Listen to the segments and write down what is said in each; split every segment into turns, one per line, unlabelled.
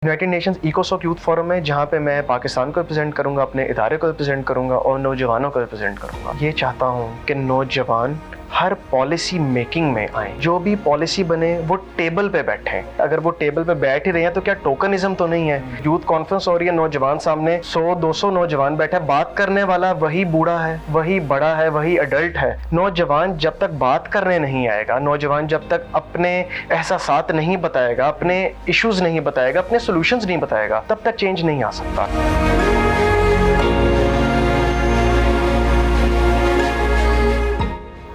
United Nations इकोसॉक youth forum में जहाँ पे मैं पाकिस्तान को रिप्रेजेंट करूँगा, अपने इदारे को रिप्रेजेंट करूँगा और नौजवानों को रिप्रेजेंट करूँगा। ये चाहता हूँ कि नौजवान हर पॉलिसी मेकिंग में आए, जो भी पॉलिसी बने वो टेबल पे बैठें। अगर वो टेबल पे बैठ ही रहे हैं तो क्या टोकनिज्म तो नहीं है? यूथ कॉन्फ्रेंस हो रही है, नौजवान सामने 100-200 नौजवान बैठे हैं, बात करने वाला वही बूढ़ा है, वही बड़ा है, वही अडल्ट है। नौजवान जब तक बात करने नहीं आएगा, नौजवान जब तक अपने एहसासात नहीं बताएगा, अपने इश्यूज नहीं बताएगा, अपने सोल्यूशंस नहीं बताएगा, तब तक चेंज नहीं आ सकता।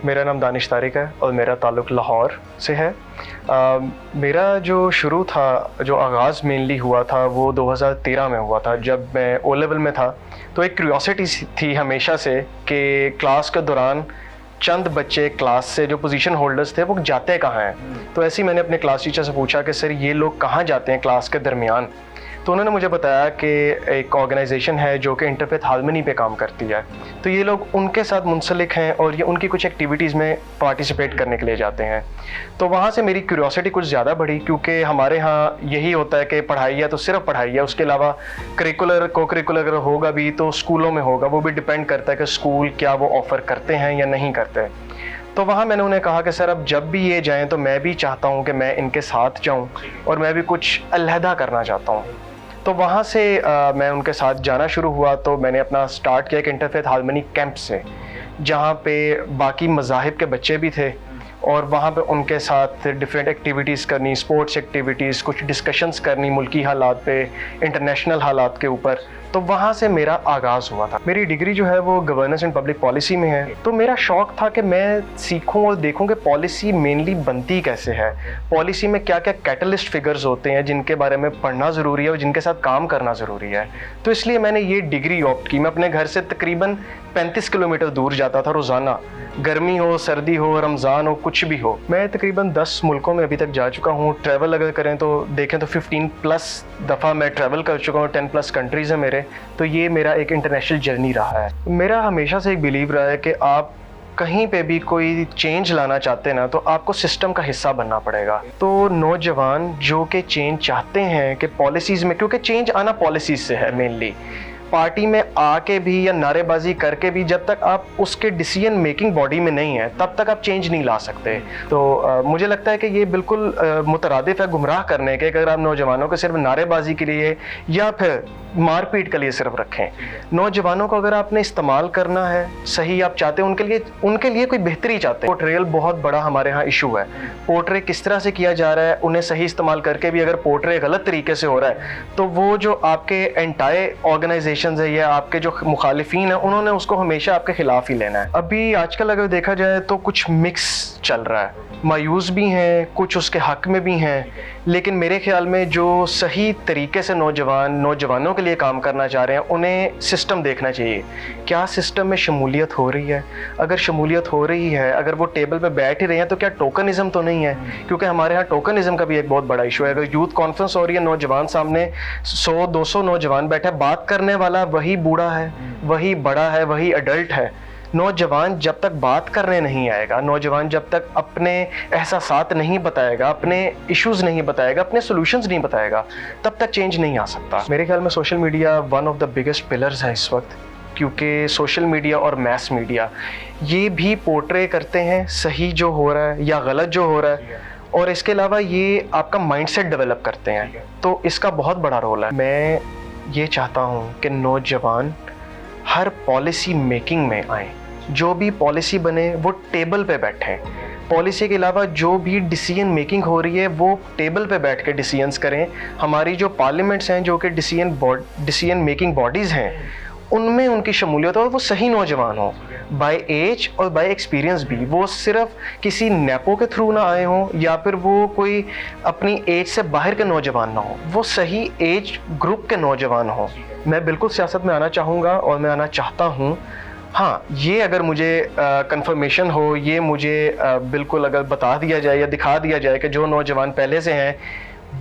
मेरा नाम दानिश तारिक है और मेरा ताल्लुक़ लाहौर से है। मेरा जो शुरू था, जो आगाज़ मेनली हुआ था वो 2013 में हुआ था। जब मैं ओ लेवल में था तो एक क्यूरियोसिटी थी हमेशा से कि क्लास के दौरान चंद बच्चे क्लास से जो पोजीशन होल्डर्स थे वो जाते कहाँ हैं। तो ऐसे ही मैंने अपने क्लास टीचर से पूछा कि सर ये लोग कहाँ जाते हैं क्लास के दरमियान। तो उन्होंने मुझे बताया कि एक ऑर्गेनाइजेशन है जो कि इंटरफेथ हार्मनी पे काम करती है, तो ये लोग उनके साथ मुंसलिक हैं और ये उनकी कुछ एक्टिविटीज़ में पार्टिसिपेट करने के लिए जाते हैं। तो वहाँ से मेरी क्यूरियोसिटी कुछ ज़्यादा बढ़ी, क्योंकि हमारे यहाँ यही होता है कि पढ़ाई है तो सिर्फ पढ़ाई है, उसके अलावा करिकुलर को करिकुलर अगर होगा भी तो स्कूलों में होगा, वो भी डिपेंड करता है कि स्कूल क्या वो ऑफ़र करते हैं या नहीं करते। तो वहाँ मैंने उन्हें कहा कि सर अब जब भी ये जाएँ तो मैं भी चाहता हूँ कि मैं इनके साथ जाऊँ और मैं भी कुछ अलहदा करना चाहता हूँ। तो वहाँ से मैं उनके साथ जाना शुरू हुआ। तो मैंने अपना स्टार्ट किया एक इंटरफेथ हार्मनी कैंप से, जहाँ पे बाकी मज़ाहिब के बच्चे भी थे और वहाँ पे उनके साथ डिफरेंट एक्टिविटीज़ करनी, स्पोर्ट्स एक्टिविटीज़, कुछ डिस्कशंस करनी मुल्की हालात पे, इंटरनेशनल हालात के ऊपर। तो वहाँ से मेरा आगाज़ हुआ था। मेरी डिग्री जो है वो गवर्नेंस एंड पब्लिक पॉलिसी में है। तो मेरा शौक़ था कि मैं सीखूं और देखूं कि पॉलिसी मेनली बनती कैसे है, पॉलिसी में क्या क्या कैटलिस्ट फिगर्स होते हैं जिनके बारे में पढ़ना ज़रूरी है और जिनके साथ काम करना ज़रूरी है। तो इसलिए मैंने ये डिग्री ऑप्ट की। मैं अपने घर से तकरीबन 35 किलोमीटर दूर जाता था रोज़ाना, गर्मी हो, सर्दी हो, रमज़ान हो, कुछ भी हो। मैं तकरीबन 10 मुल्कों में अभी तक जा चुका हूँ। ट्रैवल अगर करें तो देखें तो 15+ दफ़ा मैं ट्रैवल कर चुका हूँ, 10+ कंट्रीज़ हैं मेरे। तो ये मेरा एक इंटरनेशनल जर्नी रहा है। मेरा हमेशा से एक बिलीव रहा है कि आप कहीं पे भी कोई चेंज लाना चाहते हैं ना, तो आपको सिस्टम का हिस्सा बनना पड़ेगा। तो नौजवान जो कि चेंज चाहते हैं कि पॉलिसीज़ में, क्योंकि चेंज आना पॉलिसीज़ से है मेनली, पार्टी में आके भी या नारेबाजी करके भी जब तक आप उसके डिसीजन मेकिंग बॉडी में नहीं है तब तक आप चेंज नहीं ला सकते। तो मुझे लगता है कि ये बिल्कुल मुतरादिफ है गुमराह करने के, अगर आप नौजवानों को सिर्फ नारेबाजी के लिए या फिर मारपीट के लिए सिर्फ रखें। नौजवानों को अगर आपने इस्तेमाल करना है, सही आप चाहते हैं, उनके लिए कोई बेहतरी चाहते हैं। पोर्ट्रेयल बहुत बड़ा हमारे यहाँ इशू है। पोर्ट्रे किस तरह से किया जा रहा है, उन्हें सही इस्तेमाल करके भी अगर पोर्ट्रे गलत तरीके से हो रहा है तो वो जो आपके एंटायर ऑर्गेनाइजेशन है या आपके जो मुखालिफिन है उन्होंने उसको हमेशा आपके खिलाफ ही लेना है। अभी आजकल अगर देखा जाए तो कुछ मिक्स चल रहा है, मायूस भी हैं, कुछ उसके हक में भी हैं, लेकिन मेरे ख्याल में जो सही तरीके से नौजवानों के लिए काम करना चाह रहे हैं उन्हें सिस्टम देखना चाहिए। क्या सिस्टम में शमूलियत हो रही है? अगर शमूलियत हो रही है, अगर वो टेबल पे बैठ ही रहे हैं तो क्या टोकनिज्म तो नहीं है? क्योंकि हमारे यहाँ टोकनिज्म का भी एक बहुत बड़ा इशू है। अगर यूथ कॉन्फ्रेंस हो रही है, नौजवान सामने 100-200 नौजवान बैठे, बात करने वाला वही बूढ़ा है, वही बड़ा है, वही अडल्ट है। नौजवान जब तक बात करने नहीं आएगा, नौजवान जब तक अपने एहसासात नहीं बताएगा, अपने इश्यूज नहीं बताएगा, अपने सॉल्यूशंस नहीं बताएगा, तब तक चेंज नहीं आ सकता। मेरे ख्याल में social media one of the biggest pillars है इस वक्त, क्योंकि सोशल मीडिया और मैस मीडिया ये भी पोर्ट्रे करते हैं सही जो हो रहा है या गलत जो हो रहा है, और इसके अलावा ये आपका माइंडसेट डेवलप करते हैं। तो इसका बहुत बड़ा रोल है। मैं ये चाहता हूँ कि नौजवान हर पॉलिसी मेकिंग में आए, जो भी पॉलिसी बने वो टेबल पे बैठें। पॉलिसी के अलावा जो भी डिसीजन मेकिंग हो रही है वो टेबल पे बैठ के डिसीजंस करें। हमारी जो पार्लियामेंट्स हैं जो कि डिसीजन मेकिंग बॉडीज़ हैं उनमें उनकी शमूलियत हो और वो सही नौजवान हो, बाय एज और बाय एक्सपीरियंस भी। वो सिर्फ किसी नेपो के थ्रू ना आए हों या फिर वो कोई अपनी एज से बाहर के नौजवान ना हो, वो सही एज ग्रुप के नौजवान हो। मैं बिल्कुल सियासत में आना चाहूँगा और मैं आना चाहता हूँ। हाँ, ये अगर मुझे कंफर्मेशन हो, ये मुझे बिल्कुल अगर बता दिया जाए या दिखा दिया जाए कि जो नौजवान पहले से हैं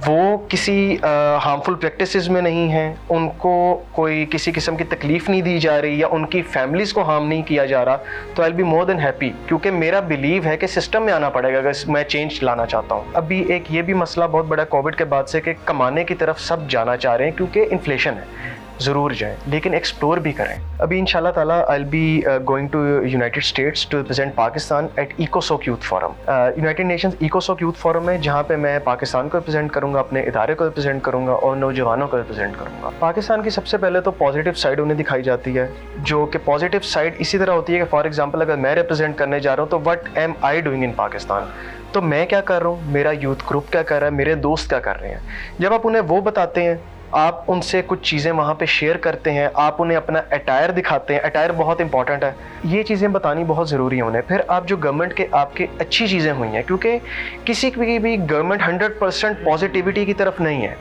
وہ کسی ہارمفل پریکٹسز میں نہیں ہیں, ان کو کوئی کسی قسم کی تکلیف نہیں دی جا رہی یا ان کی فیملیز کو ہارم نہیں کیا جا رہا, تو آئی بی مور دین ہیپی, کیونکہ میرا بلیو ہے کہ سسٹم میں آنا پڑے گا اگر میں چینج لانا چاہتا ہوں. ابھی ایک یہ بھی مسئلہ بہت بڑا کووڈ کے بعد سے کہ کمانے کی طرف سب جانا چاہ رہے ہیں کیونکہ انفلیشن ہے, ضرور جائیں لیکن ایکسپلور بھی کریں. ابھی انشاءاللہ تعالیٰ I'll be going to United States to represent Pakistan at ECOSOC Youth Forum. United Nations ECOSOC Youth Forum ہے جہاں پہ میں پاکستان کو ریپرزینٹ کروں گا, اپنے ادارے کو ریپرزینٹ کروں گا اور نوجوانوں کو ریپرزینٹ کروں گا. پاکستان کی سب سے پہلے تو پازیٹیو سائڈ انہیں دکھائی جاتی ہے, جو کہ پازیٹیو سائڈ اسی طرح ہوتی ہے کہ فار ایگزامپل اگر میں ریپرزینٹ کرنے جا رہا ہوں تو what am I doing in Pakistan, تو میں کیا کر رہا ہوں, میرا یوتھ گروپ کیا کر رہا ہے, میرے دوست کیا کر رہے ہیں. جب آپ انہیں وہ بتاتے ہیں, آپ ان سے کچھ چیزیں وہاں پہ شیئر کرتے ہیں, آپ انہیں اپنا اٹائر دکھاتے ہیں, اٹائر بہت امپورٹنٹ ہے, یہ چیزیں بتانی بہت ضروری ہیں انہیں. پھر آپ جو گورنمنٹ کے آپ کی اچھی چیزیں ہوئی ہیں, کیونکہ کسی کی بھی گورنمنٹ 100% پازیٹیوٹی کی طرف نہیں ہے,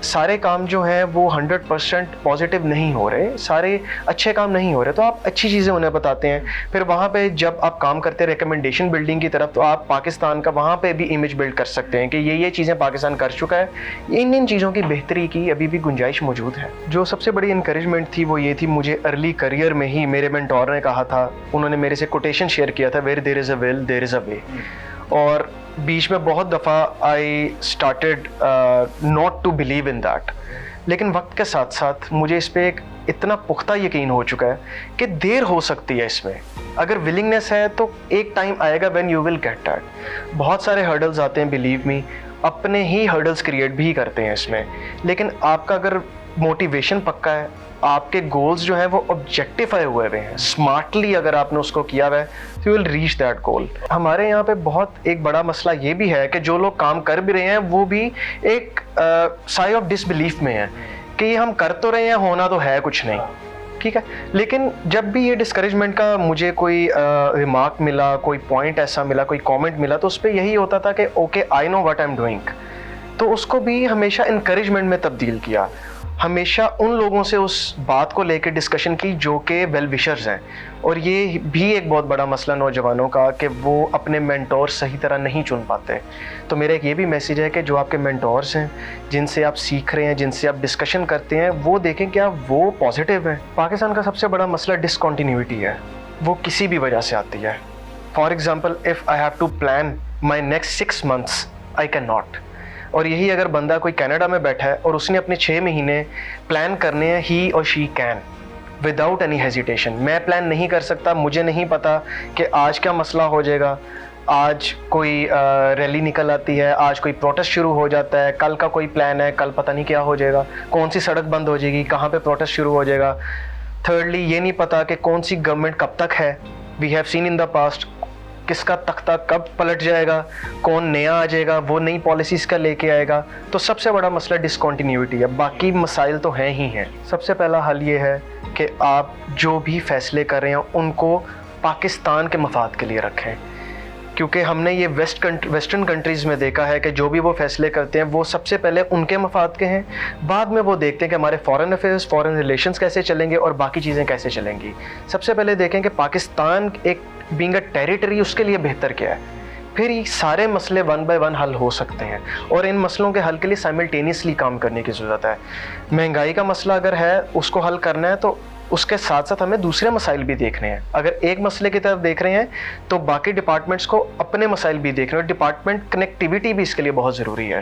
سارے کام جو ہیں وہ 100% پازیٹیو نہیں ہو رہے, سارے اچھے کام نہیں ہو رہے, تو آپ اچھی چیزیں انہیں بتاتے ہیں. پھر وہاں پہ جب آپ کام کرتے ہیں ریکمنڈیشن بلڈنگ کی طرف, تو آپ پاکستان کا وہاں پہ بھی امیج بلڈ کر سکتے ہیں کہ یہ چیزیں پاکستان کر چکا ہے. ان چیزوں کی بہتری کی ابھی بھی گنجائش موجود ہے. جو سب سے بڑی انکریجمنٹ تھی وہ یہ تھی, مجھے ارلی کریئر میں ہی میرے مینٹور نے کہا تھا, انہوں نے میرے سے کوٹیشن شیئر کیا تھا, ویئر دیر از اے ول دیر از اے وے. اور بیچ میں بہت دفعہ I started not to believe in that, لیکن وقت کے ساتھ ساتھ مجھے اس پہ ایک اتنا پختہ یقین ہو چکا ہے کہ دیر ہو سکتی ہے اس میں, اگر ولنگنیس ہے تو ایک ٹائم آئے گا when you will get that. بہت سارے ہرڈلز آتے ہیں, بلیو می, اپنے ہی ہرڈلز کریٹ بھی کرتے ہیں اس میں, لیکن آپ کا اگر موٹیویشن پکا ہے, آپ کے گولز جو ہیں وہ آبجیکٹیفائی ہوئے ہوئے ہیں, اسمارٹلی اگر آپ نے اس کو کیا ہوا ہے, you will reach that goal. ہمارے یہاں پہ بہت ایک بڑا مسئلہ یہ بھی ہے کہ جو لوگ کام کر بھی رہے ہیں وہ بھی ایک سائے آف ڈس بلیف میں ہیں کہ یہ ہم کر تو رہے ہیں, ہونا تو ہے کچھ نہیں, ٹھیک ہے. لیکن جب بھی یہ ڈسکریجمنٹ کا مجھے کوئی ریمارک ملا, کوئی پوائنٹ ایسا ملا, کوئی کامنٹ ملا, تو اس پہ یہی ہوتا تھا کہ okay I know what I am doing. تو اس کو بھی ہمیشہ انکریجمنٹ میں تبدیل کیا, ہمیشہ ان لوگوں سے اس بات کو لے کے ڈسکشن کی جو کہ ویل وشرز ہیں. اور یہ بھی ایک بہت بڑا مسئلہ نوجوانوں کا کہ وہ اپنے مینٹور صحیح طرح نہیں چن پاتے. تو میرا ایک یہ بھی میسیج ہے کہ جو آپ کے مینٹورز ہیں, جن سے آپ سیکھ رہے ہیں, جن سے آپ ڈسکشن کرتے ہیں, وہ دیکھیں کیا وہ پازیٹیو ہیں. پاکستان کا سب سے بڑا مسئلہ ڈسکنٹینیوٹی ہے, وہ کسی بھی وجہ سے آتی ہے. For example if I have to plan my next 6 months, I can not. اور یہی اگر بندہ کوئی کینیڈا میں بیٹھا ہے اور اس نے اپنے 6 مہینے پلان کرنے ہیں, ہی اور she can without any hesitation. میں پلان نہیں کر سکتا, مجھے نہیں پتا کہ آج کیا مسئلہ ہو جائے گا, آج کوئی ریلی نکل آتی ہے, آج کوئی پروٹیسٹ شروع ہو جاتا ہے, کل کا کوئی پلان ہے, کل پتہ نہیں کیا ہو جائے گا, کون سی سڑک بند ہو جائے گی, کہاں پہ پروٹیسٹ شروع ہو جائے گا. تھرڈلی یہ نہیں پتا کہ کون سی گورنمنٹ کب تک ہے, we have seen in the past, کس کا تختہ کب پلٹ جائے گا, کون نیا آ جائے گا, وہ نئی پالیسیز کا لے کے آئے گا. تو سب سے بڑا مسئلہ ڈسکنٹینیوٹی ہے. باقی مسائل تو ہیں ہی ہیں. سب سے پہلا حل یہ ہے کہ آپ جو بھی فیصلے کر رہے ہیں ان کو پاکستان کے مفاد کے لیے رکھیں, کیونکہ ہم نے یہ ویسٹرن کنٹریز میں دیکھا ہے کہ جو بھی وہ فیصلے کرتے ہیں وہ سب سے پہلے ان کے مفاد کے ہیں, بعد میں وہ دیکھتے ہیں کہ ہمارے فارن افیئرز, فارن ریلیشنز کیسے چلیں گے اور باقی چیزیں کیسے چلیں گی. سب سے پہلے دیکھیں کہ پاکستان ایک بینگ اے ٹیریٹری, اس کے لیے بہتر کیا ہے, پھر یہ سارے مسئلے 1 by 1 حل ہو سکتے ہیں. اور ان مسئلوں کے حل کے لیے سائملٹینیسلی کام کرنے کی ضرورت ہے. مہنگائی کا مسئلہ اگر ہے, اس کو حل کرنا ہے, تو اس کے ساتھ ساتھ ہمیں دوسرے مسائل بھی دیکھنے ہیں. اگر ایک مسئلے کی طرف دیکھ رہے ہیں تو باقی ڈپارٹمنٹس کو اپنے مسائل بھی دیکھ رہے ہیں, اور ڈپارٹمنٹ کنیکٹیویٹی بھی اس کے لیے بہت ضروری ہے.